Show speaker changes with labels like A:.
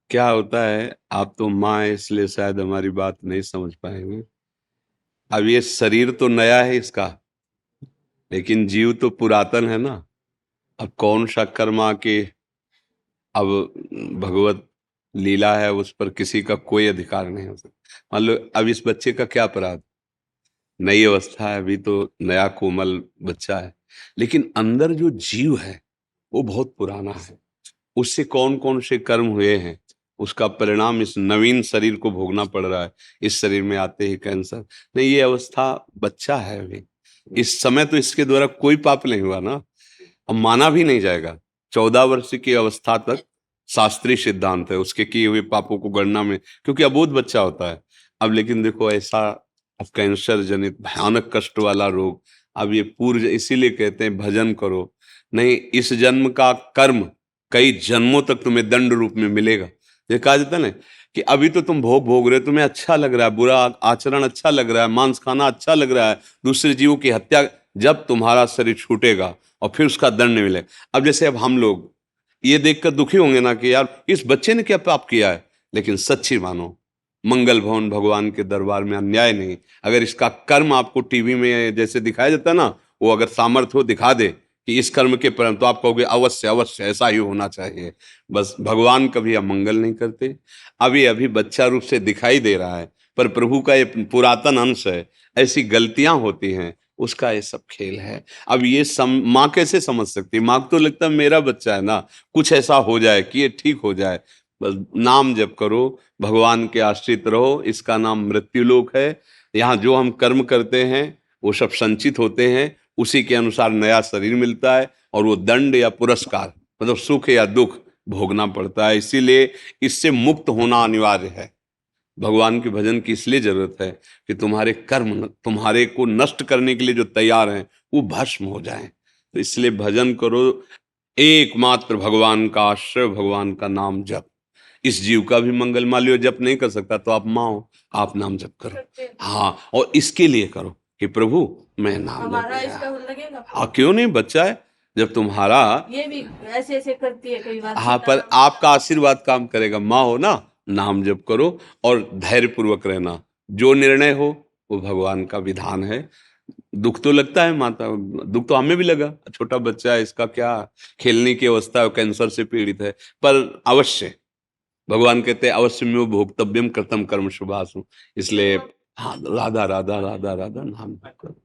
A: क्या होता है, आप तो माँ हैं इसलिए शायद हमारी बात नहीं समझ पाएंगे। अब ये शरीर तो नया है इसका, लेकिन जीव तो पुरातन है ना। अब कौन सा कर्म आके, अब भगवत लीला है, उस पर किसी का कोई अधिकार नहीं हो सकता। मान लो अब इस बच्चे का क्या अपराध, नई अवस्था है, अभी तो नया कोमल बच्चा है, लेकिन अंदर जो जीव है वो बहुत पुराना है। उससे कौन कौन से कर्म हुए हैं, उसका परिणाम इस नवीन शरीर को भोगना पड़ रहा है। इस शरीर में आते ही कैंसर, नहीं, ये अवस्था बच्चा है अभी। इस समय तो इसके द्वारा कोई पाप नहीं हुआ ना, अब माना भी नहीं जाएगा। 14 वर्ष की अवस्था तक शास्त्रीय सिद्धांत है उसके किए हुए पापों को गणना में, क्योंकि अबोध बच्चा होता है। अब लेकिन देखो ऐसा, अब कैंसर जनित भयानक कष्ट वाला रोग, अब ये पूर्व, इसीलिए कहते हैं भजन करो। नहीं, इस जन्म का कर्म कई जन्मों तक तुम्हें दंड रूप में मिलेगा। ये कहा जाता है ना कि अभी तो तुम भोग भोग रहे हो, तुम्हें अच्छा लग रहा है, बुरा आचरण अच्छा लग रहा है, मांस खाना अच्छा लग रहा है, दूसरे जीवों की हत्या, जब तुम्हारा शरीर छूटेगा और फिर उसका दंड मिलेगा। अब जैसे अब हम लोग ये देखकर दुखी होंगे ना कि यार इस बच्चे ने क्या पाप किया है, लेकिन सच्ची मानो, मंगल भवन भगवान के दरबार में अन्याय नहीं। अगर इसका कर्म आपको टीवी में जैसे दिखाया जाता है ना, वो अगर सामर्थ्य हो दिखा दे कि इस कर्म के परिणाम, तो आप कहोगे अवश्य अवश्य ऐसा ही होना चाहिए। बस भगवान कभी अमंगल नहीं करते। अभी अभी बच्चा रूप से दिखाई दे रहा है, पर प्रभु का ये पुरातन अंश है, ऐसी गलतियां होती हैं, उसका ये सब खेल है। अब ये माँ कैसे समझ सकती है? माँ को तो लगता है मेरा बच्चा है ना, कुछ ऐसा हो जाए कि ये ठीक हो जाए। बस नाम जप करो, भगवान के आश्रित रहो, इसका नाम मृत्युलोक है। यहाँ जो हम कर्म करते हैं वो सब संचित होते हैं, उसी के अनुसार नया शरीर मिलता है, और वो दंड या पुरस्कार, मतलब सुख या दुख भोगना पड़ता है। इसीलिए इससे मुक्त होना अनिवार्य है। भगवान के भजन की इसलिए जरूरत है कि तुम्हारे कर्म तुम्हारे को नष्ट करने के लिए जो तैयार हैं वो भस्म हो जाएं। तो इसलिए भजन करो, एकमात्र भगवान का आश्रय, भगवान का नाम जप। इस जीव का भी मंगल, मान लियो जप नहीं कर सकता तो आप माँ हो, आप नाम जप करो। हाँ, और इसके लिए करो कि प्रभु मैं नाम जप
B: हमारा
A: लिया।
B: इसका लगेगा।
A: हाँ, क्यों नहीं, बच्चा है जब तुम्हारा।
B: ये भी ऐसे ऐसे करती है कई बार,
A: हाँ, पर
B: सीताराम
A: आपका आशीर्वाद काम करेगा, माँ हो ना, नाम जप करो और धैर्य पूर्वक रहना। जो निर्णय हो वो भगवान का विधान है। दुख तो लगता है माता, दुख तो हमें भी लगा, छोटा बच्चा है, इसका क्या खेलने की अवस्था है, कैंसर से पीड़ित है, पर अवश्य भगवान कहते हैं अवश्य में वो भोक्तव्यम कृतम कर्म शुभासु। इसलिए हाँ, राधा राधा राधा राधा नाम जप करो।